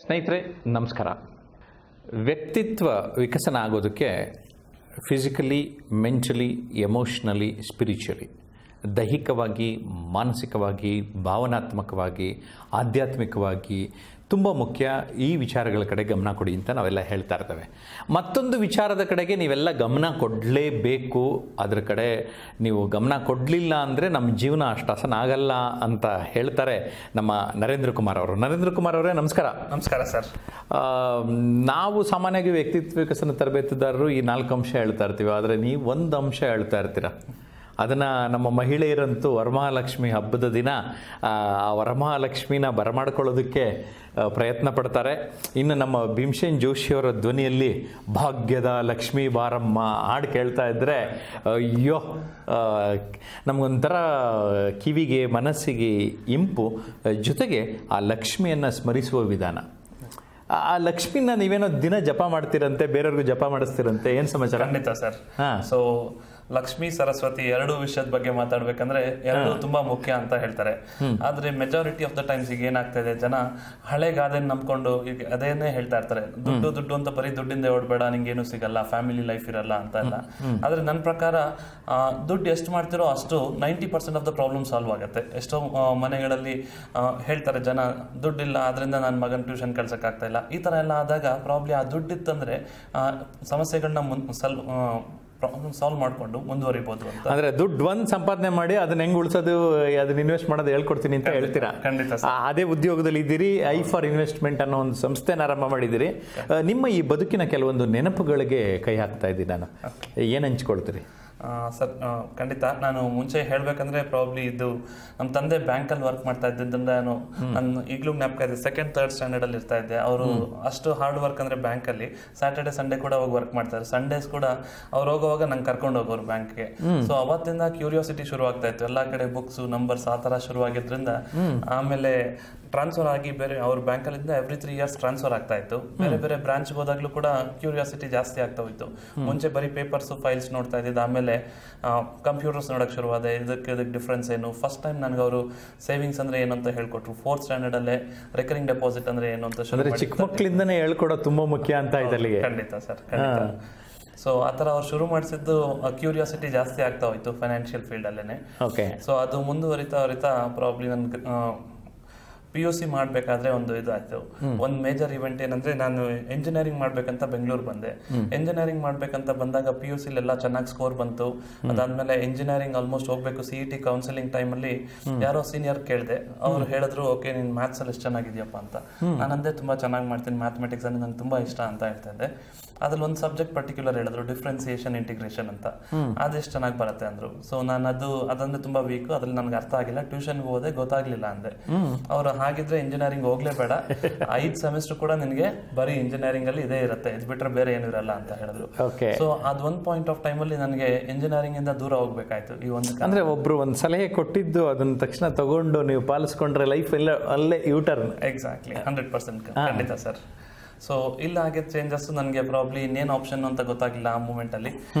ಸ್ನೇಹಿತರೆ ನಮಸ್ಕಾರ. ವ್ಯಕ್ತಿತ್ವ ವಿಕಸನ ಆಗೋದಕ್ಕೆ ಫಿಸಿಕಲಿ, ಮೆಂಟಲಿ, ಎಮೋಷ್ನಲಿ, ಸ್ಪಿರಿಚುವಲಿ, ದೈಹಿಕವಾಗಿ, ಮಾನಸಿಕವಾಗಿ, ಭಾವನಾತ್ಮಕವಾಗಿ, ಆಧ್ಯಾತ್ಮಿಕವಾಗಿ ತುಂಬ ಮುಖ್ಯ. ಈ ವಿಚಾರಗಳ ಕಡೆ ಗಮನ ಕೊಡಿ ಅಂತ ನಾವೆಲ್ಲ ಹೇಳ್ತಾ ಇರ್ತೇವೆ. ಮತ್ತೊಂದು ವಿಚಾರದ ಕಡೆಗೆ ನೀವೆಲ್ಲ ಗಮನ ಕೊಡಲೇಬೇಕು. ಅದರ ಕಡೆ ನೀವು ಗಮನ ಕೊಡಲಿಲ್ಲ ಅಂದರೆ ನಮ್ಮ ಜೀವನ ಅಷ್ಟು ಹಸನಾಗಲ್ಲ ಅಂತ ಹೇಳ್ತಾರೆ ನಮ್ಮ ನರೇಂದ್ರ ಕುಮಾರ್ ಅವರು. ನರೇಂದ್ರ ಕುಮಾರ್ ಅವರೇ ನಮಸ್ಕಾರ. ನಮಸ್ಕಾರ ಸರ್. ನಾವು ಸಾಮಾನ್ಯವಾಗಿ ವ್ಯಕ್ತಿತ್ವ ವಿಕಸನ ತರಬೇತುದಾರರು ಈ 4 ಅಂಶ ಹೇಳ್ತಾ ಇರ್ತೀವಿ, ಆದರೆ ನೀವು ಒಂದು ಅಂಶ ಹೇಳ್ತಾ ಇರ್ತೀರ. ಅದನ್ನು ನಮ್ಮ ಮಹಿಳೆಯರಂತೂ ವರಮಹಾಲಕ್ಷ್ಮಿ ಹಬ್ಬದ ದಿನ ಆ ವರಮಹಾಲಕ್ಷ್ಮಿನ ಬರಮಾಡ್ಕೊಳ್ಳೋದಕ್ಕೆ ಪ್ರಯತ್ನ ಪಡ್ತಾರೆ. ಇನ್ನು ನಮ್ಮ ಭೀಮಸೇನ್ ಜೋಶಿಯವರ ಧ್ವನಿಯಲ್ಲಿ ಭಾಗ್ಯದ ಲಕ್ಷ್ಮೀ ಬಾರಮ್ಮ ಹಾಡು ಕೇಳ್ತಾ ಇದ್ದರೆ ಅಯ್ಯೋ ನಮಗೊಂಥರ ಕಿವಿಗೆ ಮನಸ್ಸಿಗೆ ಇಂಪು, ಜೊತೆಗೆ ಆ ಲಕ್ಷ್ಮಿಯನ್ನು ಸ್ಮರಿಸುವ ವಿಧಾನ. ಆ ಲಕ್ಷ್ಮಿನ ನೀವೇನೋ ದಿನ ಜಪ ಮಾಡ್ತೀರಂತೆ, ಬೇರೆಯವ್ರಿಗೂ ಜಪ ಮಾಡಿಸ್ತೀರಂತೆ, ಏನು ಸಮಾಚಾರ? ಖಂಡಿತ ಸರ್. ಸೊ ಲಕ್ಷ್ಮೀ ಸರಸ್ವತಿ ಎರಡು ವಿಷಯದ ಬಗ್ಗೆ ಮಾತಾಡ್ಬೇಕಂದ್ರೆ ಎರಡು ತುಂಬಾ ಮುಖ್ಯ ಅಂತ ಹೇಳ್ತಾರೆ. ಆದ್ರೆ ಮೆಜಾರಿಟಿ ಆಫ್ ದ ಟೈಮ್ಸ್ ಈಗ ಏನಾಗ್ತಾ ಇದೆ, ಜನ ಹಳೆ ಗಾದೆನ ನಂಬ್ಕೊಂಡು ಈಗ ಅದೇನೇ ಹೇಳ್ತಾ ಇರ್ತಾರೆ, ದುಡ್ಡು ದುಡ್ಡು ಅಂತ ಬರೀ ದುಡ್ಡಿಂದ ಓಡ್ಬೇಡ, ನಿಂಗೇನು ಸಿಗಲ್ಲ, ಫ್ಯಾಮಿಲಿ ಲೈಫ್ ಇರಲ್ಲ ಅಂತ ಎಲ್ಲ. ಆದ್ರೆ ನನ್ನ ಪ್ರಕಾರ ದುಡ್ಡು ಎಷ್ಟು ಮಾಡ್ತಿರೋ ಅಷ್ಟು 90% ಆಫ್ ದ ಪ್ರಾಬ್ಲಮ್ ಸಾಲ್ವ್ ಆಗುತ್ತೆ. ಎಷ್ಟೋ ಮನೆಗಳಲ್ಲಿ ಹೇಳ್ತಾರೆ ಜನ, ದುಡ್ಡಿಲ್ಲ ಆದ್ರಿಂದ ನನ್ನ ಮಗನ ಟ್ಯೂಷನ್ ಕಳ್ಸಕ್ ಆಗ್ತಾ ಇಲ್ಲ. ಈ ತರ ಎಲ್ಲ ಆದಾಗ ಪ್ರಾಬ್ಲಿ ಆ ದುಡ್ಡಿತ್ತಂದ್ರೆ ಸಮಸ್ಯೆಗಳನ್ನ ಸಾಲ್ವ್ ಮಾಡ್ಕೊಂಡು ಮುಂದುವರಿಬಹುದು ಅಂತ. ಅಂದ್ರೆ ದುಡ್ಡು ಒಂದು ಸಂಪಾದನೆ ಮಾಡಿ ಅದನ್ನ ಹೆಂಗ್ ಉಳಿಸೋದು, ಅದನ್ನ ಇನ್ವೆಸ್ಟ್ ಮಾಡೋದು ಹೇಳ್ಕೊಡ್ತೀನಿ ಅಂತ ಹೇಳ್ತೀರಾ. ಖಂಡಿತ. ಅದೇ ಉದ್ಯೋಗದಲ್ಲಿ ಇದ್ದೀರಿ, ಐ ಫಾರ್ ಇನ್ವೆಸ್ಟ್ಮೆಂಟ್ ಅನ್ನೋ ಒಂದು ಸಂಸ್ಥೆನ ಆರಂಭ ಮಾಡಿದ್ದೀರಿ. ನಿಮ್ಮ ಈ ಬದುಕಿನ ಕೆಲವೊಂದು ನೆನಪುಗಳಿಗೆ ಕೈ ಹಾಕ್ತಾ ಇದ್ದೀನಿ ನಾನು, ಏನ್ ಹಂಚ್ಕೊಳ್ತೀರಿ? ಸರ್ ಖಂಡಿತ. ನಾನು ಮುಂಚೆ ಹೇಳ್ಬೇಕಂದ್ರೆ ಪ್ರಾಬ್ಲಿ ಇದು ನಮ್ಮ ತಂದೆ ಬ್ಯಾಂಕಲ್ಲಿ ವರ್ಕ್ ಮಾಡ್ತಾ ಇದ್ದಿದ್ದರಿಂದ ನಾನು ಈಗಲೂ ಜ್ಞಾಪಕ ಇದೆ. 2nd, 3rd ಸ್ಟ್ಯಾಂಡರ್ಡ್ ಅಲ್ಲಿ ಇರ್ತಾ ಇದ್ದೆ. ಅವರು ಅಷ್ಟು ಹಾರ್ಡ್ ವರ್ಕ್ ಅಂದ್ರೆ ಬ್ಯಾಂಕಲ್ಲಿ ಸ್ಯಾಟರ್ಡೆ ಸಂಡೇ ಕೂಡ ಹೋಗಿ ವರ್ಕ್ ಮಾಡ್ತಾರೆ. ಸಂಡೇಸ್ ಕೂಡ ಅವ್ರು ಹೋಗುವಾಗ ನಂಗೆ ಕರ್ಕೊಂಡು ಹೋಗೋರು ಬ್ಯಾಂಕ್ಗೆ. ಸೊ ಅವತ್ತಿಂದ ಕ್ಯೂರಿಯಾಸಿಟಿ ಶುರು ಆಗ್ತಾ ಇತ್ತು. ಎಲ್ಲಾ ಕಡೆ ಬುಕ್ಸ್, ನಂಬರ್ಸ್ ಆ ತರ ಶುರುವಾಗಿದ್ರಿಂದ ಆಮೇಲೆ ಟ್ರಾನ್ಸ್ಫರ್ ಆಗಿ ಬೇರೆ ಅವ್ರ ಬ್ಯಾಂಕಲ್ಲಿಂದ ಎವ್ರಿ 3 years ಟ್ರಾನ್ಸ್ಫರ್ ಆಗ್ತಾ ಇತ್ತು. ಬೇರೆ ಬೇರೆ ಬ್ರಾಂಚ್ ಹೋದಾಗ್ಲೂ ಕೂಡ ಕ್ಯೂರಿಯಾಸಿಟಿ ಜಾಸ್ತಿ ಆಗ್ತಾ ಹೋಯ್ತು. ಮುಂಚೆ ಬರೀ ಪೇಪರ್ಸ್, ಫೈಲ್ಸ್ ನೋಡ್ತಾ ಇದ್ದಿದ್ದು, ಆಮೇಲೆ ಕಂಪ್ಯೂಟರ್ಸ್ ನೋಡಕ್ ಶುರುವಾದ. ಇದಕ್ಕೆ ಡಿಫ್ರೆನ್ಸ್ ಏನು, ಫಸ್ಟ್ ಟೈಮ್ ನನಗೆ ಅವರು ಸೇವಿಂಗ್ಸ್ ಅಂದ್ರೆ ಏನು ಅಂತ ಹೇಳ್ಕೊಟ್ರು. 4th ಸ್ಟ್ಯಾಂಡರ್ಡ್ ಅಲ್ಲೇ ರೆಕರಿಂಗ್ ಡೆಪಾಸಿಟ್ ಅಂದ್ರೆ ಏನು ಅಂತ ಚಿಕ್ಕ ಮಕ್ಕಳಿಂದನೇ ಹೇಳ್ಕೊಡೋದು ತುಂಬಾ ಮುಖ್ಯ ಅಂತ ಇದಲ್ಲಿಗೆ. ಖಂಡಿತ ಸರ್, ಖಂಡಿತ. ಸೊ ಆ ಥರ ಅವ್ರು ಶುರು ಮಾಡಿಸಿದ್ದು ಕ್ಯೂರಿಯಾಸಿಟಿ ಜಾಸ್ತಿ ಆಗ್ತಾ ಹೋಯ್ತು ಫೈನಾನ್ಷಿಯಲ್ ಫೀಲ್ಡ್ ಅಲ್ಲೇನೆ. ಸೊ ಅದು ಮುಂದುವರಿತಾ ಪ್ರಾಬ್ಲಿ ನನ್ಗೆ PUC ಮಾಡ್ಬೇಕಾದ್ರೆ ಒಂದು ಇದಾಯ್ತು. ಒಂದು ಮೇಜರ್ ಇವೆಂಟ್ ಏನಂದ್ರೆ, ನಾನು ಎಂಜಿನಿಯರಿಂಗ್ ಮಾಡ್ಬೇಕಂತ ಬೆಂಗಳೂರು ಬಂದೆ. ಎಂಜಿನಿಯರಿಂಗ್ ಮಾಡ್ಬೇಕಂತ ಬಂದಾಗ PUC ಎಲ್ಲ ಚೆನ್ನಾಗಿ ಸ್ಕೋರ್ ಬಂತು. ಅದಾದ್ಮೇಲೆ ಎಂಜಿನಿಯರಿಂಗ್ ಆಲ್ಮೋಸ್ಟ್ ಹೋಗ್ಬೇಕು. CET ಕೌನ್ಸಿಲಿಂಗ್ ಟೈಮಲ್ಲಿ ಯಾರೋ ಸೀನಿಯರ್ ಕೇಳಿದೆ. ಅವ್ರು ಹೇಳಿದ್ರು, ಓಕೆ ನೀನ್ ಮ್ಯಾಥ್ಸ್ ಅಲ್ಲಿ ಎಷ್ಟು ಚೆನ್ನಾಗಿದ್ಯಪ್ಪ ಅಂತ. ನಾನಂದೇ ತುಂಬಾ ಚೆನ್ನಾಗಿ ಮಾಡ್ತೀನಿ, ಮ್ಯಾಥಮೆಟಿಕ್ಸ್ ಅಂದ್ರೆ ನಂಗೆ ತುಂಬಾ ಇಷ್ಟ ಅಂತ ಹೇಳ್ತಾ ಇದ್ದೆ. ಅದ್ರಲ್ಲಿ ಒಂದು ಸಬ್ಜೆಕ್ಟ್ ಪರ್ಟಿಕ್ಯುಲರ್ ಹೇಳಿದ್ರು, ಡಿಫ್ರೆನ್ಸಿಯೇಷನ್ ಇಂಟಿಗ್ರೇಷನ್ ಅಂತ. ಅದೆಷ್ಟು ಚೆನ್ನಾಗಿ ಬರುತ್ತೆ ಅಂದ್ರು. ಸೊ ನಾನು ಅದಂದ್ರೆ ತುಂಬಾ ವೀಕ್, ಅದ್ರಲ್ಲಿ ನನ್ಗೆ ಅರ್ಥ ಆಗಿಲ್ಲ. ಟ್ಯೂಷನ್ಗೆ ಹೋದೆ, ಗೊತ್ತಾಗ್ಲಿಲ್ಲ ಅಂದೆ. ಅವ್ರು ಹಾಗಿದ್ರೆ ಇಂಜಿನಿಯರಿಂಗ್ ಹೋಗ್ಲೇಬೇಡ, 5 ಸೆಮಿಸ್ಟರ್ ಕೂಡ ನಿನಗೆ ಬರೀ ಇಂಜಿನಿಯರಿಂಗ್ ಅಲ್ಲಿ ಇದೇ ಇರುತ್ತೆ, ಇದು ಬಿಟ್ರೆ ಬೇರೆ ಏನು ಇರಲ್ಲ ಅಂತ ಹೇಳಿದ್ರು. ಸೊ ಅದ್ ಒಂದು ಪಾಯಿಂಟ್ ಆಫ್ ಟೈಮ್ ಅಲ್ಲಿ ನನಗೆ ಇಂಜಿನಿಯರಿಂಗ್ ಇಂದ ದೂರ ಹೋಗ್ಬೇಕಾಯ್ತು. ಈ ಒಂದು ಅಂದ್ರೆ ಒಬ್ರು ಒಂದು ಸಲಹೆ ಕೊಟ್ಟಿದ್ದು ಅದನ್ನ ತಕ್ಷಣ ತಗೊಂಡು ನೀವು ಪಾಲಿಸ್ಕೊಂಡ್ರೆ ಲೈಫ್ ಎಲ್ಲ ಅಲ್ಲೇ ಯೂಟರ್ನ್. ಎಕ್ಸಾಕ್ಟ್ಲಿ, 100% ಖಂಡಿತ ಸರ್. ಸೊ ಇಲ್ಲ ಹಾಗೆ ಚೇಂಜಸ್ ನನಗೆ ಪ್ರಾಬ್ಲಿ ಇನ್ನೇನು ಆಪ್ಷನ್ ಅಂತ ಗೊತ್ತಾಗಿಲ್ಲ ಆ ಮೂಮೆಂಟ್ ಅಲ್ಲಿ.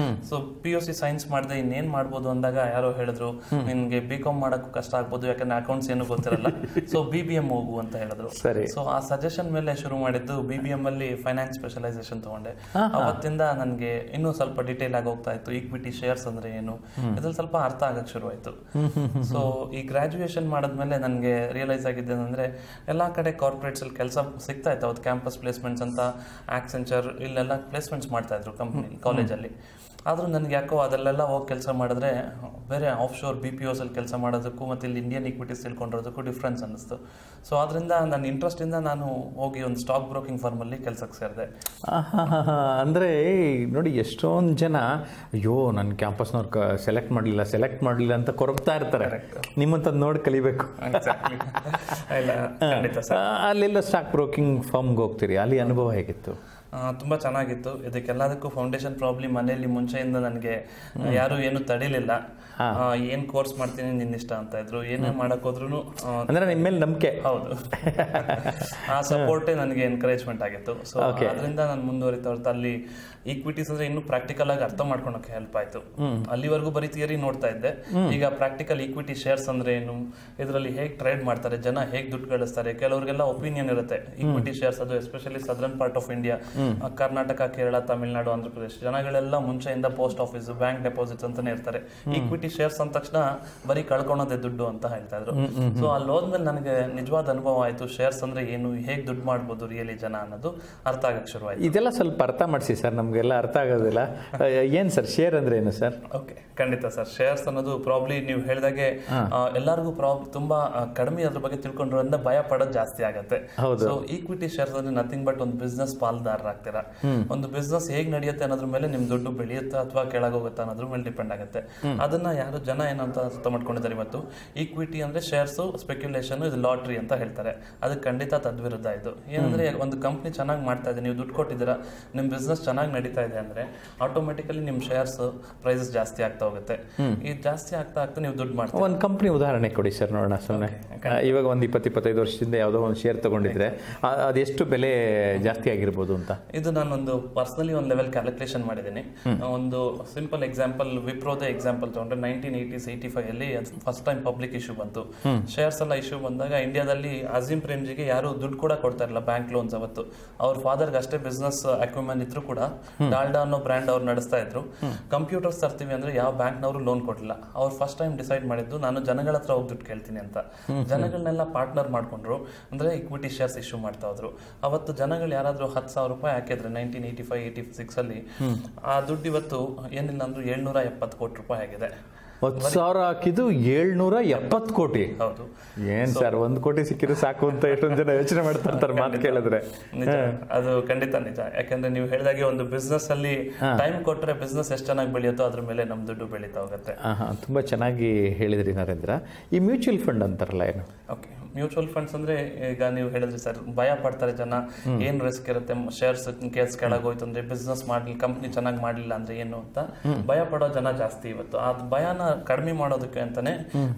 ಸೊ PUC ಸೈನ್ಸ್ ಮಾಡಿದೆ, ಇನ್ನೇನ್ ಮಾಡ್ಬೋದು ಅಂದಾಗ ಯಾರೋ ಹೇಳಿದ್ರು, ನಿನ್ಗೆ BCom ಮಾಡಕ್ಕೂ ಕಷ್ಟ ಆಗ್ಬೋದು, ಯಾಕಂದ್ರೆ ಅಕೌಂಟ್ಸ್ ಏನು ಗೊತ್ತಿರಲ್ಲ, ಸೊ BBM ಹೋಗು ಅಂತ ಹೇಳಿದ್ರು. ಸೊ ಆ ಸಜೆಷನ್ ಮೇಲೆ ಶುರು ಮಾಡಿದ್ದು BBM ಅಲ್ಲಿ ಫೈನಾನ್ಸ್ ಸ್ಪೆಷಲೈಸೇಷನ್ ತಗೊಂಡೆ. ಅವತ್ತಿಂದ ನನಗೆ ಇನ್ನೂ ಸ್ವಲ್ಪ ಡಿಟೇಲ್ ಆಗಿ ಹೋಗ್ತಾ ಇತ್ತು. ಈಕ್ವಿಟಿ ಶೇರ್ಸ್ ಅಂದ್ರೆ ಏನು, ಇದ್ರಲ್ಲಿ ಸ್ವಲ್ಪ ಅರ್ಥ ಆಗಕ್ ಶುರು ಆಯ್ತು. ಸೊ ಈ ಗ್ರಾಜುಯೇಷನ್ ಮಾಡಿದ್ಮೇಲೆ ನನಗೆ ರಿಯಲೈಸ್ ಆಗಿದ್ದೇನೆಂದ್ರೆ, ಎಲ್ಲಾ ಕಡೆ ಕಾರ್ಪೊರೇಟ್ಸ್ ಅಲ್ಲಿ ಕೆಲಸ ಸಿಗ್ತಾ ಇತ್ತು. ಅವತ್ತು ಕ್ಯಾಂಪಸ್ ಪ್ಲೇಸ್ಮೆಂಟ್ಸ್ ಅಂತ ಆಕ್ಸೆಂಚರ್ ಇಲ್ಲೆಲ್ಲ ಪ್ಲೇಸ್ಮೆಂಟ್ಸ್ ಮಾಡ್ತಾ ಇದ್ರು ಕಂಪನಿ, ಕಾಲೇಜಲ್ಲಿ. ಆದ್ರೂ ನನಗೆ ಯಾಕೋ ಅದಲ್ಲೆಲ್ಲ ಹೋಗಿ ಕೆಲಸ ಮಾಡಿದ್ರೆ ಬೇರೆ ಆಫ್ ಶೋರ್ BPOs ಅಲ್ಲಿ ಕೆಲಸ ಮಾಡೋದಕ್ಕೂ ಮತ್ತೆ ಇಲ್ಲಿ ಇಂಡಿಯನ್ ಈಕ್ವಿಟೀಸ್ ತಿಳ್ಕೊಂಡಿರೋದಕ್ಕೂ ಡಿಫ್ರೆನ್ಸ್ ಅನ್ನಿಸ್ತು. ಸೊ ಅದರಿಂದ ನನ್ನ ಇಂಟ್ರೆಸ್ಟ್ ಇಂದ ನಾನು ಹೋಗಿ ಒಂದು ಸ್ಟಾಕ್ ಬ್ರೋಕಿಂಗ್ ಫರ್ಮ್ ಅಲ್ಲಿ ಕೆಲಸಕ್ಕೆ ಸೇರಿದೆ. ಅಂದ್ರೆ ನೋಡಿ, ಎಷ್ಟೊಂದು ಜನ ಅಯ್ಯೋ ನನ್ನ ಕ್ಯಾಂಪಸ್ನವ್ರು ಸೆಲೆಕ್ಟ್ ಮಾಡಲಿಲ್ಲ ಅಂತ ಕೊರಗ್ತಾ ಇರ್ತಾರೆ. ನಿಮ್ಮಂತ ನೋಡಿ ಕಲಿಬೇಕು. ಅಲ್ಲೆಲ್ಲ ಸ್ಟಾಕ್ ಬ್ರೋಕಿಂಗ್ ಫರ್ಮ್ಗೆ ಹೋಗ್ತೀರಿ, ಅಲ್ಲಿ ಅನುಭವ ಹೇಗಿತ್ತು? ತುಂಬಾ ಚೆನ್ನಾಗಿತ್ತು. ಇದಕ್ಕೆಲ್ಲದಕ್ಕೂ ಫೌಂಡೇಶನ್ ಪ್ರಾಬ್ಲಿ ಮನೆಯಲ್ಲಿ ಮುಂಚೆಯಿಂದ ನನಗೆ ಯಾರು ಏನು ತಡಿಲಿಲ್ಲ. ಏನ್ ಕೋರ್ಸ್ ಮಾಡ್ತೀನಿ ನಿನ್ನ ಇಷ್ಟ ಅಂತ ಇದ್ರು, ಏನೇ ಮಾಡಕ್ ಹೋದ್ರು ಅಂದ್ರೆ ನಿಮ್ಮ ಮೇಲೆ ನಂಬಿಕೆ. ಹೌದು, ಆ ಸಪೋರ್ಟೇ ನನಗೆ ಎನ್ಕರೇಜ್ಮೆಂಟ್ ಆಗಿತ್ತು. ಸೊ ಅದರಿಂದ ನಾನು ಮುಂದುವರಿತಾ ಹೊರತು ಅಲ್ಲಿ ಈಕ್ವಿಟೀಸ್ ಅಂದ್ರೆ ಇನ್ನು ಪ್ರಾಕ್ಟಿಕಲ್ ಆಗಿ ಅರ್ಥ ಮಾಡ್ಕೊಳಕ್ಕೆ ಹೆಲ್ಪ್ ಆಯ್ತು. ಅಲ್ಲಿವರೆಗೂ ಬರೀ ಥಿಯರಿ ನೋಡ್ತಾ ಇದ್ದೆ, ಈಗ ಪ್ರಾಕ್ಟಿಕಲ್ ಈಕ್ವಿಟಿ ಶೇರ್ಸ್ ಅಂದ್ರೆ ಏನು, ಇದರಲ್ಲಿ ಹೇಗೆ ಟ್ರೇಡ್ ಮಾಡ್ತಾರೆ, ಜನ ಹೇಗೆ ದುಡ್ಡು ಗಳಿಸ್ತಾರೆ, ಕೆಲವರಿಗೆಲ್ಲ ಒಪಿನಿಯನ್ ಇರುತ್ತೆ ಈಕ್ವಿಟಿ ಶೇರ್ಸ್, ಅದು especially southern part of India, Karnataka, Kerala, Tamil Nadu, Andhra Pradesh ಜನಗಳೆಲ್ಲ ಮುಂಚೆಯಿಂದ ಪೋಸ್ಟ್ ಆಫೀಸ್, ಬ್ಯಾಂಕ್ ಡೆಪಾಸಿಟ್ಸ್ ಅಂತಾನೆ ಇರ್ತಾರೆ. ಈಕ್ವಿಟಿ ಶೇರ್ಸ್ ಅಂದ ತಕ್ಷಣ ಬರೀ ಕಳ್ಕೊಳೋದೇ ದುಡ್ಡು ಅಂತ ಹೇಳ್ತಾ ಇದ್ರು. ಸೊ ಅಲ್ಲಿ ಹೋದ್ಮೇಲೆ ನನಗೆ ನಿಜವಾದ ಅನುಭವ ಆಯ್ತು, ಶೇರ್ಸ್ ಅಂದ್ರೆ ಏನು, ಹೇಗೆ ದುಡ್ಡು ಮಾಡ್ಬೋದು ರಿಯಲಿ ಜನ ಅನ್ನೋದು ಅರ್ಥ ಆಗಕ್ಕೆ ಶುರುವಾಯ್ತು. ಇದೆಲ್ಲ ಸ್ವಲ್ಪ ಅರ್ಥ ಮಾಡಿಸಿ ಸರ್, ನಮಗೆಲ್ಲ ಅರ್ಥ ಆಗೋದಿಲ್ಲ. ಏನ್ ಸರ್ ಶೇರ್ ಅಂದ್ರೆ ಏನು ಸರ್? ಓಕೆ, ಖಂಡಿತ ಸರ್. ಶೇರ್ಸ್ ಅನ್ನೋದು ಪ್ರಾಬ್ಲಿ ನೀವು ಹೇಳಿದಾಗೆ ಎಲ್ಲರಿಗೂ ತುಂಬಾ ಕಡಿಮೆ ಅದ್ರ ಬಗ್ಗೆ ತಿಳ್ಕೊಂಡ್ರಿಂದ ಭಯ ಪಡೋದು ಜಾಸ್ತಿ ಆಗುತ್ತೆ. ಸೊ ಈಕ್ವಿಟಿ ಶೇರ್ಸ್ ಅಂದ್ರೆ ನಥಿಂಗ್ ಬಟ್ ಒಂದು ಬಿಸ್ನೆಸ್ ಪಾಲ್ದಾರರಾಗ್ತೀರಾ. ಒಂದು ಬಿಸ್ನೆಸ್ ಹೇಗ್ ನಡೆಯುತ್ತೆ ಅನ್ನೋದ್ರ ಮೇಲೆ ನಿಮ್ ದುಡ್ಡು ಬೆಳೆಯುತ್ತಾ ಅಥವಾ ಕೆಳಗೋಗುತ್ತಾ ಅನ್ನೋದ್ರ ಮೇಲೆ ಡಿಪೆಂಡ್ ಆಗುತ್ತೆ. ಅದನ್ನ ಯಾರು ಜನ ಏನಂತ ಅರ್ಥ ಮಾಡ್ಕೊಂಡಿದ್ದಾರೆ ಇವತ್ತು, ಈಕ್ವಿಟಿ ಅಂದ್ರೆ ಶೇರ್ಸ್ ಸ್ಪೆಕ್ಯುಲೇಷನ್, ಇದು ಲಾಟ್ರಿ ಅಂತ ಹೇಳ್ತಾರೆ. ಅದು ಖಂಡಿತ ತದ್ವಿರುದ್ಧ. ಇದು ಏನಂದ್ರೆ ಒಂದು ಕಂಪ್ನಿ ಚೆನ್ನಾಗಿ ಮಾಡ್ತಾ ಇದೆ, ನೀವು ದುಡ್ಡು ಕೊಟ್ಟಿದ್ದೀರಾ, ನಿಮ್ ಬಿಸ್ನೆಸ್ ಚೆನ್ನಾಗಿ ನಡೀತಾ ಇದೆ ಅಂದ್ರೆ ಆಟೋಮೆಟಿಕಲಿ ನಿಮ್ ಶೇರ್ಸ್ ಪ್ರೈಸಸ್ ಜಾಸ್ತಿ ಆಗ್ತಾ ಹೋಗುತ್ತೆ. ಈ ಜಾಸ್ತಿ ಆಗ್ತಾ ಆಗ್ತಾ ನೀವು ದುಡ್ಡು ಮಾಡ್ತೀವಿ. ಒಂದು ಕಂಪ್ನಿ ಉದಾಹರಣೆ ಕೊಡಿ ಸರ್ ನೋಡೋಣ. ಸುಮ್ಮನೆ ಇವಾಗ ಒಂದು 20-25 ವರ್ಷದಿಂದ ಯಾವುದೋ ಒಂದು ಶೇರ್ ತಗೊಂಡಿದ್ರೆ ಅದೆಷ್ಟು ಬೆಲೆ ಜಾಸ್ತಿ ಆಗಿರ್ಬೋದು ಅಂತ? ಇದು ನಾನೊಂದು ಪರ್ಸನಲಿ ಒಂದು ಲೆವೆಲ್ ಕ್ಯಾಲ್ಕುಲೇಷನ್ ಮಾಡಿದ್ದೀನಿ. ಒಂದು ಸಿಂಪಲ್ ಎಕ್ಸಾಂಪಲ್, ವಿಪ್ರೋದೇ ಎಕ್ಸಾಂಪಲ್ ತಗೊಂಡ್ರೆ 1985 ಅಲ್ಲಿ ಫಸ್ಟ್ ಟೈಮ್ ಪಬ್ಲಿಕ್ ಇಶ್ಯೂ ಬಂತು. ಶೇರ್ಸ್ ಎಲ್ಲ ಇಶ್ಯೂ ಬಂದಾಗ ಇಂಡಿಯಾದಲ್ಲಿ ಅಜೀಂ ಪ್ರೇಮ್ಜಿಗೆ ಯಾರು ದುಡ್ಡು ಕೂಡ ಕೊಡ್ತಾ ಇರಲಿಲ್ಲ, ಬ್ಯಾಂಕ್ ಲೋನ್ಸ್. ಅವತ್ತು ಅವ್ರ ಫಾದರ್ಗೆ ಅಷ್ಟೇ ಬಿಸ್ನೆಸ್ ಅಕ್ಯುಮೆಂಟ್ ಇದ್ರು ಕೂಡ ಡಾಲ್ಡಾ ಅನ್ನೋ ಬ್ರ್ಯಾಂಡ್ ಅವ್ರು ನಡೆಸ್ತಾ ಇದ್ರು. ಕಂಪ್ಯೂಟರ್ಸ್ ತರ್ತೀವಿ ಅಂದ್ರೆ ಯಾವ ಬ್ಯಾಂಕ್ನವರು ಲೋನ್ ಕೊಡಲಿಲ್ಲ. ಅವ್ರು ಫಸ್ಟ್ ಟೈಮ್ ಡಿಸೈಡ್ ಮಾಡಿದ್ದು, ನಾನು ಜನಗಳ ಹತ್ರ ಹೋಗಿ ದುಡ್ಡು ಕೇಳ್ತೀನಿ ಅಂತ. ಜನಗಳನ್ನೆಲ್ಲ ಪಾರ್ಟ್ನರ್ ಮಾಡ್ಕೊಂಡ್ರು, ಅಂದ್ರೆ ಇಕ್ವಿಟಿ ಶೇರ್ಸ್ ಇಶ್ಯೂ ಮಾಡ್ತಾ ಹೋದ್ರು. ಅವತ್ತು ಜನಗಳು ಯಾರಾದ್ರೂ 10,000 ರೂಪಾಯಿ ಹಾಕಿದ್ರೆ 1985-86 ಅಲ್ಲಿ, ಆ ದುಡ್ಡು ಇವತ್ತು ಏನಿಲ್ಲ ಅಂದ್ರೂ 770 ಕೋಟಿ ರೂಪಾಯಿ ಆಗಿದೆ. 10,000 ಹಾಕಿದ್ದು 770 ಕೋಟಿ. ಹೌದು. ಏನ್ ಸರ್, 1 ಕೋಟಿ ಸಿಕ್ಕಿದ್ರೆ ಸಾಕು ಅಂತ ಎಷ್ಟೊಂದು ಜನ ಯೋಚನೆ ಮಾಡ್ತಾ ಇರ್ತಾರೆ ಮಾತು ಕೇಳಿದ್ರೆ. ನಿಜ, ಅದು ಖಂಡಿತ ನಿಜ. ಯಾಕಂದ್ರೆ ನೀವು ಹೇಳಿದಾಗೆ ಒಂದು ಬಿಸ್ನೆಸ್ ಅಲ್ಲಿ ಟೈಮ್ ಕೊಟ್ರೆ ಬಿಸ್ನೆಸ್ ಎಷ್ಟು ಚೆನ್ನಾಗಿ ಬೆಳೆಯುತ್ತೋ ಅದ್ರ ಮೇಲೆ ನಮ್ ದುಡ್ಡು ಬೆಳೀತಾ ಹೋಗುತ್ತೆ. ತುಂಬಾ ಚೆನ್ನಾಗಿ ಹೇಳಿದ್ರಿ ನರೇಂದ್ರ. ಈ ಮ್ಯೂಚುವಲ್ ಫಂಡ್ ಅಂತಾರಲ್ಲ ಏನು? ಓಕೆ, ಮ್ಯೂಚುವಲ್ ಫಂಡ್ಸ್ ಅಂದ್ರೆ ಈಗ ನೀವು ಹೇಳಿದ್ರಿ ಸರ್, ಭಯ ಪಡ್ತಾರೆ ಜನ, ಏನ್ ರಿಸ್ಕ್ ಇರುತ್ತೆ, ಶೇರ್ಸ್ ಕೇಸ್ ಕೆಳಗೋಯ್ತು ಅಂದ್ರೆ, ಬಿಸ್ನೆಸ್ ಮಾಡ್ಲಿ, ಕಂಪ್ನಿ ಚೆನ್ನಾಗಿ ಮಾಡ್ಲಿಲ್ಲ ಅಂದ್ರೆ ಏನು ಅಂತ ಭಯ ಪಡೋ ಜನ ಜಾಸ್ತಿ ಇವತ್ತು. ಆ ಭಯನ ಕಡಿಮೆ ಮಾಡೋದಕ್ಕೆ ಅಂತಾನೆ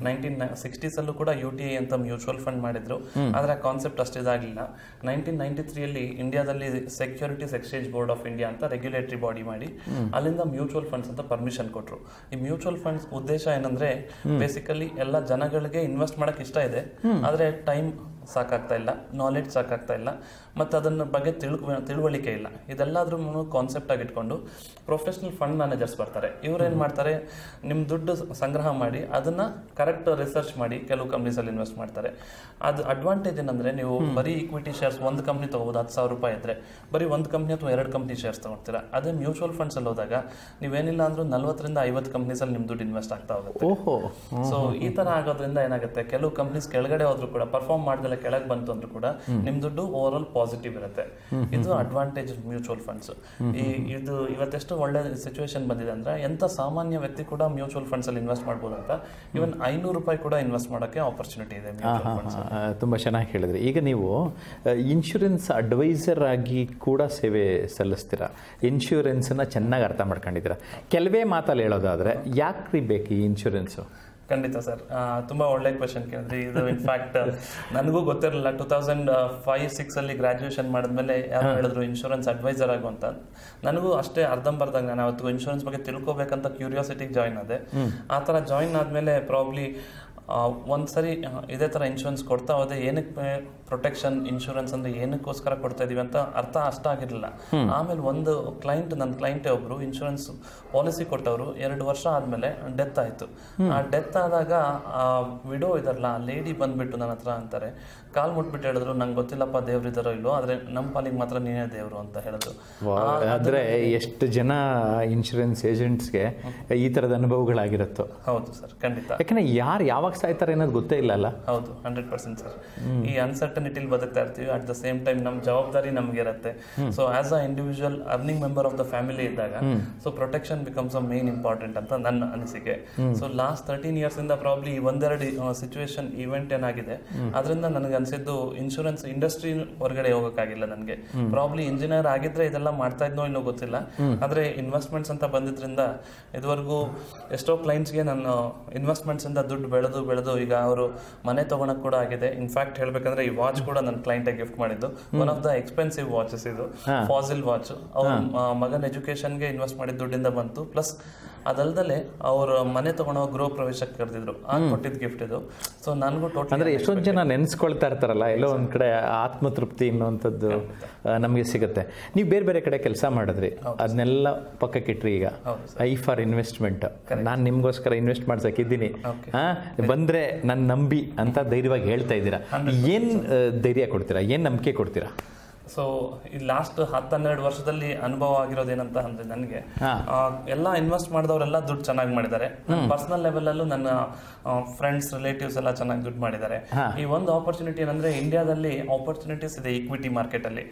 1960s ಅಲ್ಲೂ ಕೂಡ UTI ಅಂತ ಮ್ಯೂಚುವಲ್ ಫಂಡ್ ಮಾಡಿದ್ರು. ಆದ್ರೆ ಆ ಕಾನ್ಸೆಪ್ಟ್ ಅಷ್ಟು ಇದಾಗಲಿಲ್ಲ. 1993 ಅಲ್ಲಿ ಇಂಡಿಯಾದಲ್ಲಿ securities exchange board of India ಅಂತ ರೆಗ್ಯುಲೇಟರಿ ಬಾಡಿ ಮಾಡಿ ಅಲ್ಲಿಂದ ಮ್ಯೂಚುವಲ್ ಫಂಡ್ಸ್ ಅಂತ ಪರ್ಮಿಷನ್ ಕೊಟ್ರು. ಈ ಮ್ಯೂಚುವಲ್ ಫಂಡ್ಸ್ ಉದ್ದೇಶ ಏನಂದ್ರೆ, ಬೇಸಿಕಲಿ ಎಲ್ಲ ಜನಗಳಿಗೆ ಇನ್ವೆಸ್ಟ್ ಮಾಡಕ್ ಇಷ್ಟ ಇದೆ, ಆದ್ರೆ ಟೈಮ್ ಸಾಕಾಗ್ತಾ ಇಲ್ಲ, ನಾಲೆಡ್ಜ್ ಸಾಕಾಗ್ತಾ ಇಲ್ಲ, ಮತ್ತು ಅದನ್ನ ಬಗ್ಗೆ ತಿಳುವಳಿಕೆ ಇಲ್ಲ. ಇದೆಲ್ಲದ್ರೂ ಕಾನ್ಸೆಪ್ಟ್ ಆಗಿ ಇಟ್ಕೊಂಡು ಪ್ರೊಫೆಷನಲ್ ಫಂಡ್ ಮ್ಯಾನೇಜರ್ಸ್ ಬರ್ತಾರೆ. ಇವ್ರು ಏನ್ ಮಾಡ್ತಾರೆ, ನಿಮ್ ದುಡ್ಡು ಸಂಗ್ರಹ ಮಾಡಿ ಅದನ್ನ ಕರೆಕ್ಟ್ ರಿಸರ್ಚ್ ಮಾಡಿ ಕೆಲವು ಕಂಪ್ನೀಸ್ ಅಲ್ಲಿ ಇನ್ವೆಸ್ಟ್ ಮಾಡ್ತಾರೆ. ಅದು ಅಡ್ವಾಂಟೇಜ್ ಏನಂದ್ರೆ, ನೀವು ಬರೀ ಈಕ್ವಿಟಿ ಶೇರ್ಸ್ ಒಂದು ಕಂಪ್ನಿ ತಗೋಬಹುದು, 10,000 ರೂಪಾಯಿ ಇದ್ರೆ ಬರೀ ಒಂದು ಕಂಪ್ನಿ ಅಥವಾ 2 ಕಂಪ್ನಿ ಶೇರ್ಸ್ ತಗೊಳ್ತೀರಾ. ಅದೇ ಮ್ಯೂಚುವಲ್ ಫಂಡ್ಸ್ ಅಲ್ಲಿ ಹೋದಾಗ ನೀವೇನಿಲ್ಲ ಅಂದ್ರೂ 40-50 ಕಂಪ್ನೀಸ್ ಅಲ್ಲಿ ನಿಮ್ ದುಡ್ಡು ಇನ್ವೆಸ್ಟ್ ಆಗ್ತಾ ಹೋಗುತ್ತೆ. ಸೊ ಈ ತರ ಆಗೋದ್ರಿಂದ ಏನಾಗುತ್ತೆ, ಕೆಲವು ಕಂಪ್ನೀಸ್ ಕೆಳಗಡೆ ಹೋದ್ರು ಕೂಡ, ಪರ್ಫಾರ್ಮ್ ಮಾಡಿದ್ರೆ ಕೆಳಗೆ ಬಂತು ಅಂದ್ರೂ ಕೂಡ ನಿಮ್ ದುಡ್ಡು ಓವರ್ ಆಲ್ ಪಾಸಿಟಿವ್ ಇರುತ್ತೆ. ಇದು ಅಡ್ವಾಂಟೇಜ್ ಮ್ಯೂಚುವಲ್ ಫಂಡ್ಸ್. ಇದು ಇವತ್ತೆಷ್ಟು ಒಳ್ಳೆ ಸಿಚುವೇಶನ್ ಬಂದಿದೆ ಅಂದ್ರೆ, ಎಂತ ಸಾಮಾನ್ಯ ವ್ಯಕ್ತಿ ಕೂಡ ಮ್ಯೂಚುವಲ್ ಫಂಡ್ಸ್ ಅಲ್ಲಿ ಇನ್ವೆಸ್ಟ್ ಮಾಡಬಹುದು ಅಂತ. ಇವನ್ 500 ರೂಪಾಯಿ ಕೂಡ ಇನ್ವೆಸ್ಟ್ ಮಾಡೋಕೆ ಆಪರ್ಚುನಿಟಿ ಇದೆ ಮ್ಯೂಚುವಲ್ ಫಂಡ್ಸ್. ತುಂಬಾ ಚೆನ್ನಾಗಿ ಹೇಳಿದ್ರಿ. ಈಗ ನೀವು ಇನ್ಶೂರೆನ್ಸ್ ಅಡ್ವೈಸರ್ ಆಗಿ ಕೂಡ ಸೇವೆ ಸಲ್ಲಿಸ್ತೀರಾ, ಇನ್ಶೂರೆನ್ಸ್ ನ ಚೆನ್ನಾಗಿ ಅರ್ಥ ಮಾಡ್ಕೊಂಡಿದ್ದೀರಾ. ಕೆಲವೇ ಮಾತಲ್ಲಿ ಹೇಳೋದಾದ್ರೆ, ಯಾಕ್ರಿ ಬೇಕು ಈ ಇನ್ಶೂರೆನ್ಸ್? ಖಂಡಿತ ಸರ್, ತುಂಬಾ ಒಳ್ಳೆ ಕ್ವೆಶನ್ ಕೇಳಿದ್ರಿ. ಇದು ಇನ್ಫ್ಯಾಕ್ಟ್ ನನಗೂ ಗೊತ್ತಿರಲಿಲ್ಲ. 2005-06 ಅಲ್ಲಿ ಗ್ರಾಜುಯೇಷನ್ ಮಾಡಿದ್ಮೇಲೆ ಯಾರು ಹೇಳಿದ್ರು ಇನ್ಶೂರೆನ್ಸ್ ಅಡ್ವೈಸರ್ ಆಗು ಅಂತ. ನನಗೂ ಅಷ್ಟೇ ಅರ್ಧಂಬರ್ಧ, ನಾನು ಅವತ್ತು ಇನ್ಶೂರೆನ್ಸ್ ಬಗ್ಗೆ ತಿಳ್ಕೊಬೇಕಂತ ಕ್ಯೂರಿಯಾಸಿಟಿಗೆ ಜಾಯ್ನ್ ಆದೆ. ಆ ಥರ ಜಾಯ್ನ್ ಆದಮೇಲೆ ಪ್ರಾಬ್ಲಿ ಒಂದ್ಸರಿ ಇದೇ ಥರ ಇನ್ಶೂರೆನ್ಸ್ ಕೊಡ್ತಾ ಹೋದೆ. ಏನಕ್ಕೆ ಪ್ರೊಟೆಕ್ಷನ್ ಇನ್ಶೂರೆನ್ಸ್ ಅಂದ್ರೆ ಏನಕ್ಕೋಸ್ಕರ ಕೊಡ್ತಾ ಇದೀವಿ ಅಂತ ಅರ್ಥ ಅಷ್ಟಾಗಿರಲಿಲ್ಲ. ಆಮೇಲೆ ಒಂದು ನನ್ನ ಕ್ಲೈಂಟೇ ಒಬ್ರು ಇನ್ಶೂರೆನ್ಸ್ ಪಾಲಿಸಿ ಕೊಟ್ಟವರು 2 ವರ್ಷ ಆದ್ಮೇಲೆ ಡೆತ್ ಆಯ್ತು. ಆ ಡೆತ್ ಆದಾಗ ಆ ವಿಡೋ ಇದಾರಲ್ಲ, ಆ ಲೇಡಿ ಬಂದ್ಬಿಟ್ಟು ನನ್ನ ಹತ್ರ ಅಂತಾರೆ, ಕಾಲ್ ಮುಟ್ಬಿಟ್ಟು ಹೇಳಿದ್ರು, ನಂಗೆ ಗೊತ್ತಿಲ್ಲಪ್ಪ ದೇವ್ರಿದಾರೋ ಇಲ್ಲೋ, ಆದ್ರೆ ನಮ್ಮ ಪಾಲಿಗೆ ಮಾತ್ರ ನೀನೇ ದೇವ್ರು ಅಂತ ಹೇಳಿದ್ರು. ಆದ್ರೆ ಎಷ್ಟು ಜನ ಇನ್ಶೂರೆನ್ಸ್ ಏಜೆಂಟ್ಸ್ಗೆ ಈ ತರದ ಅನುಭವಗಳಾಗಿರುತ್ತೋ. ಹೌದು ಸರ್, ಖಂಡಿತ. ಯಾಕಂದ್ರೆ ಯಾರು ಯಾವಾಗ ಸಾಯ್ತಾರೆ ಅನ್ನೋದು ಗೊತ್ತೇ ಇಲ್ಲ ಅಲ್ಲ. ಹೌದು, 100% ಸರ್. ಈ ಅನ್ಸರ್ಟನ್ ಅನ್ಸರ್ಟನಿಟಿಲಿ ಬದುಕ್ತಾ ಇರ್ತೀವಿ. ಅಟ್ ದ ಸೇಮ್ ಟೈಮ್ ನಮ್ಮ ಜವಾಬ್ದಾರಿ ನಮ್ಗೆ ಇರುತ್ತೆ. So as a individual earning member of the family ಇದ್ದಾಗ so protection becomes a main important ಅಂತ ನನ್ನ ಅನಿಸಿಕೆ. ಸೊ ಲಾಸ್ಟ್ 13 years ಇಂದ ಪ್ರಾಬ್ಲಿ ಒಂದೆರಡು ಸಿಚುವೇಶನ್ ಇವೆಂಟ್ ಏನಾಗಿದೆ, ಅದರಿಂದ ನನಗೆ ಅನ್ಸಿದ್ದು ಇನ್ಶೂರೆನ್ಸ್ ಇಂಡಸ್ಟ್ರಿ ಹೊರಗಡೆ ಹೋಗೋಕ್ಕಾಗಿಲ್ಲ ನನಗೆ. ಪ್ರಾಬ್ಲಿ ಇಂಜಿನಿಯರ್ ಆಗಿದ್ರೆ ಇದೆಲ್ಲ ಮಾಡ್ತಾ ಇದ್ನೋ ಇನ್ನೂ ಗೊತ್ತಿಲ್ಲ. ಆದ್ರೆ ಇನ್ವೆಸ್ಟ್ಮೆಂಟ್ಸ್ ಅಂತ ಬಂದಿದ್ರಿಂದ ಇದುವರೆಗೂ ಎಷ್ಟೋ ಕ್ಲೈಂಟ್ಸ್ಗೆ ನಾನು ಇನ್ವೆಸ್ಟ್ಮೆಂಟ್ಸ್ ಇಂದ ದುಡ್ಡು ಬೆಳೆದು ಈಗ ಅವರು ಮನೆ ತಗೊಳಕ್ ಕೂಡ ಆಗಿದೆ. ಇನ್ಫ್ಯಾಕ್ಟ್ ಹೇಳ್ಬೇಕಂದ್ರೆ ಈ ವಾಚ್ ಕೂಡ ನನ್ನ ಕ್ಲೈಂಟ್ ಗಿಫ್ಟ್ ಮಾಡಿದ್ದು one of the expensive watches ಇದು, ಫಾಸಿಲ್ ವಾಚ್. ಅವ್ರ ಮಗನ ಎಜುಕೇಶನ್ಗೆ ಇನ್ವೆಸ್ಟ್ ಮಾಡಿದ ದುಡ್ಡಿಂದ ಬಂತು. ಪ್ಲಸ್ ಅದಲ್ದಲೆ ಅವ್ರ ಮನೆ ತಗೊಂಡು ಗೃಹ ಪ್ರವೇಶಕ್ಕೆ ಕರೆದಿದ್ರು, ಕೊಟ್ಟಿದ್ ಗಿಫ್ಟ್ ಇದು. ಸೊ ನನಗೂ ಟೋಟಲ್ ಅಂದ್ರೆ ಎಷ್ಟೊಂದು ಜನ ನೆನೆಸ್ಕೊಳ್ತಾ ಇರ್ತಾರಲ್ಲ, ಎಲ್ಲೋ ಒಂದ್ ಕಡೆ ಆತ್ಮತೃಪ್ತಿ ಅನ್ನುವಂಥದ್ದು ನಮಗೆ ಸಿಗುತ್ತೆ. ನೀವು ಬೇರೆ ಬೇರೆ ಕಡೆ ಕೆಲಸ ಮಾಡಿದ್ರಿ, ಅದನ್ನೆಲ್ಲ ಪಕ್ಕಕ್ಕಿಟ್ರಿ. ಈಗ ಐ ಫಾರ್ ಇನ್ವೆಸ್ಟ್ಮೆಂಟ್, ನಾನು ನಿಮ್ಗೋಸ್ಕರ ಇನ್ವೆಸ್ಟ್ ಮಾಡ್ಸಕ್ಕಿದ್ದೀನಿ, ಬಂದ್ರೆ ನನ್ನ ನಂಬಿ ಅಂತ ಧೈರ್ಯವಾಗಿ ಹೇಳ್ತಾ ಇದ್ದೀರಾ. ಏನ್ ಧೈರ್ಯ ಕೊಡ್ತೀರಾ, ಏನ್ ನಂಬಿಕೆ ಕೊಡ್ತೀರಾ? ಸೊ ಈ ಲಾಸ್ಟ್ 10-12 ವರ್ಷದಲ್ಲಿ ಅನುಭವ ಆಗಿರೋದೇನಂತ ಅಂದ್ರೆ ನನಗೆ ಎಲ್ಲ ಇನ್ವೆಸ್ಟ್ ಮಾಡಿದವರೆಲ್ಲ ದುಡ್ಡು ಚೆನ್ನಾಗಿ ಮಾಡಿದ್ದಾರೆ. ಪರ್ಸನಲ್ ಲೆವೆಲ್ ಅಲ್ಲೂ ನನ್ನ ಫ್ರೆಂಡ್ಸ್ ರಿಲೇಟಿವ್ಸ್ ಎಲ್ಲ ಚೆನ್ನಾಗಿ ದುಡ್ಡು ಮಾಡಿದ್ದಾರೆ. ಈ ಒಂದು ಆಪರ್ಚುನಿಟಿ ಏನಂದ್ರೆ ಇಂಡಿಯಾದಲ್ಲಿ ಆಪರ್ಚುನಿಟೀಸ್ ಇದೆ ಈಕ್ವಿಟಿ ಮಾರ್ಕೆಟ್ ಅಲ್ಲಿ.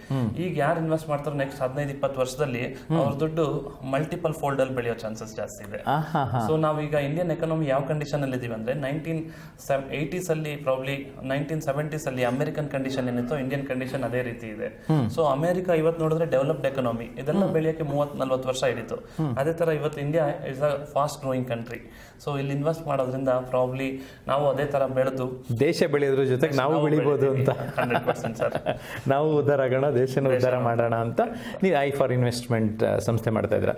ಈಗ ಯಾರು ಇನ್ವೆಸ್ಟ್ ಮಾಡ್ತಾರೋ ನೆಕ್ಸ್ಟ್ 15-20 ವರ್ಷದಲ್ಲಿ ಅವ್ರ ದುಡ್ಡು ಮಲ್ಟಿಪಲ್ ಫೋಲ್ಡ್ ಅಲ್ಲಿ ಬೆಳೆಯೋ ಚಾನ್ಸಸ್ ಜಾಸ್ತಿ ಇದೆ. ಸೊ ನಾವೀಗ ಇಂಡಿಯನ್ ಎಕಾನಮಿ ಯಾವ ಕಂಡೀಷನ್ ಅಲ್ಲಿ ಇದೀವಿ ಅಂದ್ರೆ 1980s ಅಲ್ಲಿ ಪ್ರಾಬ್ಲಿ 1970s ಅಲ್ಲಿ ಅಮೆರಿಕನ್ ಕಂಡೀಷನ್ ಏನಿತ್ತು, ಇಂಡಿಯನ್ ಕಂಡೀಷನ್ ಅದೇ ರೀತಿ ಇದೆ. ಸೊ ಅಮೆರಿಕ ಇವತ್ತು ನೋಡಿದ್ರೆ ಡೆವಲಪ್ಡ್ ಎಕಾನಮಿ, ಇದೆಲ್ಲ ಬೆಳೆಯಕ್ಕೆ 30-40 ವರ್ಷ ಹಿಡಿತು. ಅದೇ ತರ ಇವತ್ತು India is a fast growing country. So ಇಲ್ಲಿ ಇನ್ವೆಸ್ಟ್ ಮಾಡೋದ್ರಿಂದ ಪ್ರಾಬ್ಲಿ ನಾವು ಅದೇ ತರ ಬೆಳೆದು ದೇಶ ಬೆಳೆಯೋದ್ರ ಜೊತೆಗೆ ನಾವು ಬೆಳಿಬಹುದು ಅಂತ 100% ಸರ್. ನಾವು ಉದ್ಧಾರ ಆಗೋಣ, ದೇಶನ ಉದ್ಧಾರ ಮಾಡೋಣ ಅಂತ ನೀವು ಐ ಫಾರ್ ಇನ್ವೆಸ್ಟ್ಮೆಂಟ್ ಸಂಸ್ಥೆ ಮಾಡ್ತಾ ಇದ್ದೀರಾ.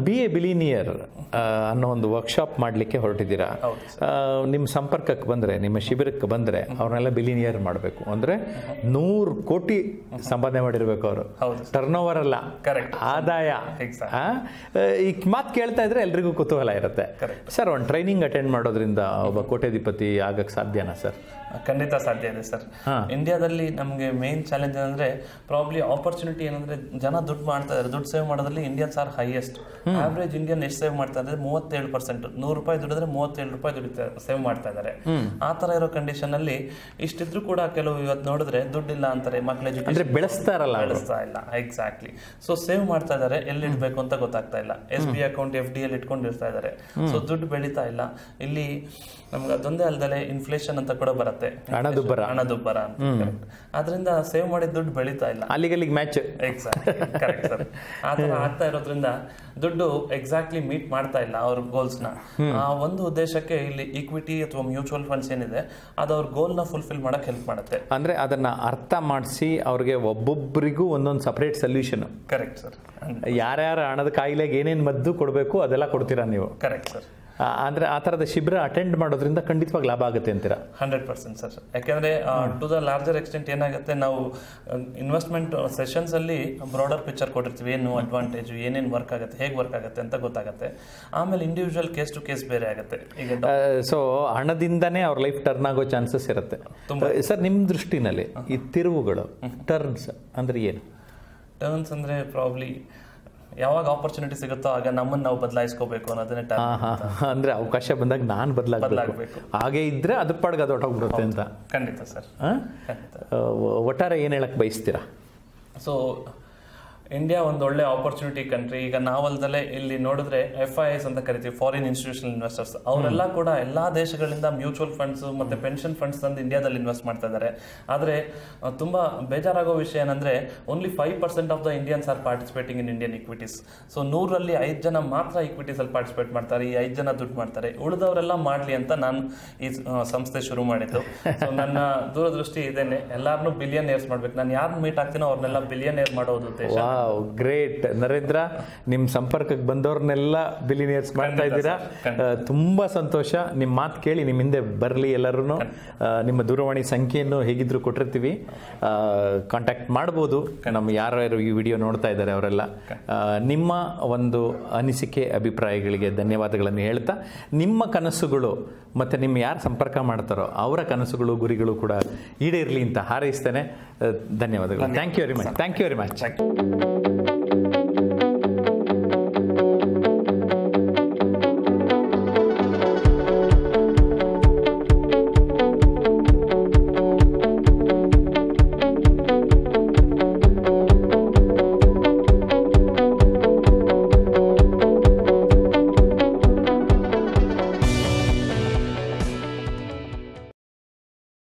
ಬಿ ಎ ಬಿಲಿನಿಯರ್ ಅನ್ನೋ ಒಂದು ವರ್ಕ್ಶಾಪ್ ಮಾಡಲಿಕ್ಕೆ ಹೊರಟಿದ್ದೀರಾ. ನಿಮ್ಮ ಸಂಪರ್ಕಕ್ಕೆ ಬಂದರೆ, ನಿಮ್ಮ ಶಿಬಿರಕ್ಕೆ ಬಂದರೆ ಅವ್ರನ್ನೆಲ್ಲ ಬಿಲಿನಿಯರ್ ಮಾಡಬೇಕು ಅಂದರೆ 100 ಕೋಟಿ ಸಂಪಾದನೆ ಮಾಡಿರ್ಬೇಕು ಅವರು. ಟರ್ನ್ ಓವರ್ ಅಲ್ಲ, ಆದಾಯ. ಈ ಮಾತು ಕೇಳ್ತಾ ಇದ್ರೆ ಎಲ್ರಿಗೂ ಕುತೂಹಲ ಇರುತ್ತೆ. ಸರ್, ಒಂದು ಟ್ರೈನಿಂಗ್ ಅಟೆಂಡ್ ಮಾಡೋದ್ರಿಂದ ಒಬ್ಬ ಕೋಟ್ಯಾಧಿಪತಿ ಆಗಕ್ಕೆ ಸಾಧ್ಯನಾ ಸರ್? ಖಂಡಿತ ಸಾಧ್ಯ ಇದೆ ಸರ್. ಇಂಡಿಯಾದಲ್ಲಿ ನಮಗೆ ಮೇನ್ ಚಾಲೆಂಜ್ ಏನಂದ್ರೆ ಪ್ರಾಬ್ಲಿ ಆಪರ್ಚುನಿಟಿ ಏನಂದ್ರೆ ಜನ ದುಡ್ಡು ಮಾಡ್ತಾ ಇದ್ದಾರೆ. ದುಡ್ಡು ಸೇವ್ ಮಾಡೋದ್ರಲ್ಲಿ Indians are highest. Average Indian ಎಷ್ಟು ಸೇವ್ ಮಾಡ್ತಾ ಇದ್ದಾರೆ? 37%. 100 ರೂಪಾಯಿ ದುಡಿದ್ರೆ 37 ರೂಪಾಯಿ ಸೇವ್ ಮಾಡ್ತಾ ಇದ್ದಾರೆ. ಆ ತರ ಇರೋ ಕಂಡೀಷನ್ ಅಲ್ಲಿ ಇಷ್ಟಿದ್ರು ಕೂಡ ಕೆಲವು ಇವತ್ತು ನೋಡಿದ್ರೆ ದುಡ್ಡಿಲ್ಲ ಅಂತಾರೆ, ಮಕ್ಳ ಎಜುಕೇಶನ್ ಬೆಳೆಸ್ತಾ ಇಲ್ಲ. ಎಕ್ಸಾಕ್ಟ್ಲಿ. ಸೊ ಸೇವ್ ಮಾಡ್ತಾ ಇದ್ದಾರೆ, ಎಲ್ಲಿ ಇಡ್ಬೇಕು ಅಂತ ಗೊತ್ತಾಗ್ತಾ ಇಲ್ಲ. SBI ಅಕೌಂಟ್, FD ಅಲ್ಲಿ ಇಟ್ಕೊಂಡಿರ್ತಾ ಇದ್ದಾರೆ. ಸೊ ದುಡ್ಡು ಬೆಳೀತಾ ಇಲ್ಲ. ಇಲ್ಲಿ ನಮ್ಗೆ ಅದೊಂದೇ ಅಲ್ದಲೆ ಇನ್ಫ್ಲೇಷನ್ ಅಂತ ಕೂಡ ಬರುತ್ತೆ, ಹಣದುಬ್ಬರ ಅಂತ. ಅದರಿಂದ ಸೇವ್ ಮಾಡಿದ ದುಡ್ಡು ಬೆಳೀತಾ ಇಲ್ಲ, ಅಲ್ಲಿಗೆ ಮ್ಯಾಚ್. Correct sir. ಆ ತರ ಆಗ್ತಾ ಇರೋದ್ರಿಂದ ದುಡ್ಡು ಎಕ್ಸಾಕ್ಟ್ಲಿ ಮೀಟ್ ಮಾಡ್ತಾ ಇಲ್ಲ ಅವ್ರ ಗೋಲ್ಸ್ ನ. ಆ ಒಂದು ಉದ್ದೇಶಕ್ಕೆ ಇಲ್ಲಿ ಈಕ್ವಿಟಿ ಅಥವಾ ಮ್ಯೂಚುವಲ್ ಫಂಡ್ಸ್ ಏನಿದೆ ಅದು ಅವ್ರ ಗೋಲ್ ನ ಫುಲ್ಫಿಲ್ ಮಾಡಕ್ ಹೆಲ್ಪ್ ಮಾಡುತ್ತೆ. ಅಂದ್ರೆ ಅದನ್ನ ಅರ್ಥ ಮಾಡಿಸಿ ಅವ್ರಿಗೆ ಒಬ್ಬೊಬ್ಬರಿಗೂ ಒಂದೊಂದು ಸಪರೇಟ್ ಸೊಲ್ಯೂಷನ್. Correct sir. ಯಾರ್ಯಾರ ಹಣದ ಕಾಯಿಲೆಗೆ ಏನೇನ್ ಮದ್ದು ಕೊಡಬೇಕು ಅದೆಲ್ಲ ಕೊಡ್ತೀರಾ ನೀವು? Correct sir. ಅಂದ್ರೆ ಆ ತರದ ಶಿಬಿರ ಅಟೆಂಡ್ ಮಾಡೋದ್ರಿಂದ ಖಂಡಿತವಾಗಿ ಲಾಭ ಆಗುತ್ತೆ ಅಂತೀರಾ? 100% ಸರ್. ಯಾಕೆಂದ್ರೆ ಟು ದ ಲಾರ್ಜರ್ ಎಕ್ಸ್ಟೆಂಟ್ ಏನಾಗುತ್ತೆ, ನಾವು ಇನ್ವೆಸ್ಟ್ಮೆಂಟ್ ಸೆಷನ್ಸ್ ಅಲ್ಲಿ ಬ್ರಾಡರ್ ಪಿಕ್ಚರ್ ಕೊಟ್ಟಿರ್ತೀವಿ, ಏನು ಅಡ್ವಾಂಟೇಜ್, ಏನೇನು ವರ್ಕ್ ಆಗುತ್ತೆ, ಹೇಗೆ ವರ್ಕ್ ಆಗುತ್ತೆ ಅಂತ ಗೊತ್ತಾಗುತ್ತೆ. ಆಮೇಲೆ ಇಂಡಿವಿಜುವಲ್ ಕೇಸ್ ಟು ಕೇಸ್ ಬೇರೆ ಆಗುತ್ತೆ. ಈಗ ಸೊ ಹಣದಿಂದನೇ ಅವ್ರ ಲೈಫ್ ಟರ್ನ್ ಆಗೋ ಚಾನ್ಸಸ್ ಇರುತ್ತೆ. ಸರ್, ನಿಮ್ಮ ದೃಷ್ಟಿನಲ್ಲಿ ಈ ತಿರುವುಗಳು, ಟರ್ನ್ಸ್ ಅಂದ್ರೆ ಏನು? ಟರ್ನ್ಸ್ ಅಂದ್ರೆ ಪ್ರಾಬ್ಲಿ ಯಾವಾಗ ಆಪರ್ಚುನಿಟಿ ಸಿಗುತ್ತೋ ಆಗ ನಮ್ಮನ್ನು ನಾವು ಬದಲಾಯಿಸ್ಕೋಬೇಕು ಅನ್ನೋದನ್ನೇ ಅಂದ್ರೆ ಅವಕಾಶ ಬಂದಾಗ ನಾನು ಬದಲಾಗಬೇಕು, ಹಾಗೆ ಇದ್ರೆ ಅದ್ರ ಪಾಡ್ಗೆ ಅದು ಹೊಟ್ಟೋಗ್ಬಿಡುತ್ತೆ ಅಂತ. ಖಂಡಿತ ಸರ್. ಒಟ್ಟಾರೆ ಏನ್ ಹೇಳಕ್ ಬಯಸ್ತೀರಾ? ಸೊ ಇಂಡಿಯಾ ಒಂದು ಒಳ್ಳೆ ಆಪರ್ಚುನಿಟಿ ಕಂಟ್ರಿ. ಈಗ ನಾವಲ್ದಲ್ಲೇ ಇಲ್ಲಿ ನೋಡಿದ್ರೆ FIIs ಅಂತ ಕರಿತೀವಿ, ಫಾರಿನ್ ಇನ್ಸ್ಟಿಟ್ಯೂಷನಲ್ ಇನ್ವೆಸ್ಟರ್ಸ್. ಅವರೆಲ್ಲ ಕೂಡ ಎಲ್ಲಾ ದೇಶಗಳಿಂದ ಮ್ಯೂಚುವಲ್ ಫಂಡ್ಸ್ ಮತ್ತೆ ಪೆನ್ಷನ್ ಫಂಡ್ಸ್ ತಂದು ಇಂಡಿಯಾದಲ್ಲಿ ಇನ್ವೆಸ್ಟ್ ಮಾಡ್ತಾ ಇದ್ದಾರೆ. ಆದ್ರೆ ತುಂಬಾ ಬೇಜಾರಾಗೋ ವಿಷಯ ಏನಂದ್ರೆ only 5% of the Indians are participating in Indian equities. So 100ರಲ್ಲಿ 5 ಜನ ಮಾತ್ರ ಇಕ್ವಿಟೀಸ್ ಅಲ್ಲಿ ಪಾರ್ಟಿಸಿಪೇಟ್ ಮಾಡ್ತಾರೆ. ಈ 5 ಜನ ದುಡ್ಡು ಮಾಡ್ತಾರೆ, ಉಳಿದವರೆಲ್ಲ ಮಾಡ್ಲಿ ಅಂತ ನಾನು ಈ ಸಂಸ್ಥೆ ಶುರು ಮಾಡಿದ್ದು. ಸೊ ನನ್ನ ದೂರದೃಷ್ಟಿ ಇದೇನೆ, ಎಲ್ಲಾರನ್ನೂ ಬಿಲಿಯನೇರ್ಸ್ ಮಾಡ್ಬೇಕು. ನಾನು ಯಾರು ಮೀಟ್ ಆಗ್ತೀನೋ ಅವ್ರನ್ನೆಲ್ಲ ಬಿಲಿಯನೇರ್ ಮಾಡೋದು ಉದ್ದೇಶ. ಗ್ರೇಟ್ ನರೇಂದ್ರ, ನಿಮ್ಮ ಸಂಪರ್ಕಕ್ಕೆ ಬಂದವ್ರನ್ನೆಲ್ಲ ಬಿಲಿನಿಯರ್ಸ್ ಮಾಡ್ತಾ ಇದ್ದೀರಾ. ತುಂಬಾ ಸಂತೋಷ. ನಿಮ್ಮ ಮಾತು ಕೇಳಿ ನಿಮ್ಮ ಹಿಂದೆ ಬರಲಿ ಎಲ್ಲರೂ. ನಿಮ್ಮ ದೂರವಾಣಿ ಸಂಖ್ಯೆಯನ್ನು ಹೇಗಿದ್ರು ಕೊಟ್ಟಿರ್ತೀವಿ, ಕಾಂಟ್ಯಾಕ್ಟ್ ಮಾಡ್ಬೋದು. ನಮ್ಮ ಯಾರ್ಯಾರು ಈ ವಿಡಿಯೋ ನೋಡ್ತಾ ಇದ್ದಾರೆ ಅವರೆಲ್ಲ. ನಿಮ್ಮ ಒಂದು ಅನಿಸಿಕೆ ಅಭಿಪ್ರಾಯಗಳಿಗೆ ಧನ್ಯವಾದಗಳನ್ನು ಹೇಳ್ತಾ, ನಿಮ್ಮ ಕನಸುಗಳು ಮತ್ತು ನಿಮ್ಮ ಯಾರು ಸಂಪರ್ಕ ಮಾಡ್ತಾರೋ ಅವರ ಕನಸುಗಳು ಗುರಿಗಳು ಕೂಡ ಈಡೇರಲಿ ಅಂತ ಹಾರೈಸ್ತೇನೆ. ಧನ್ಯವಾದಗಳು. Thank you very much.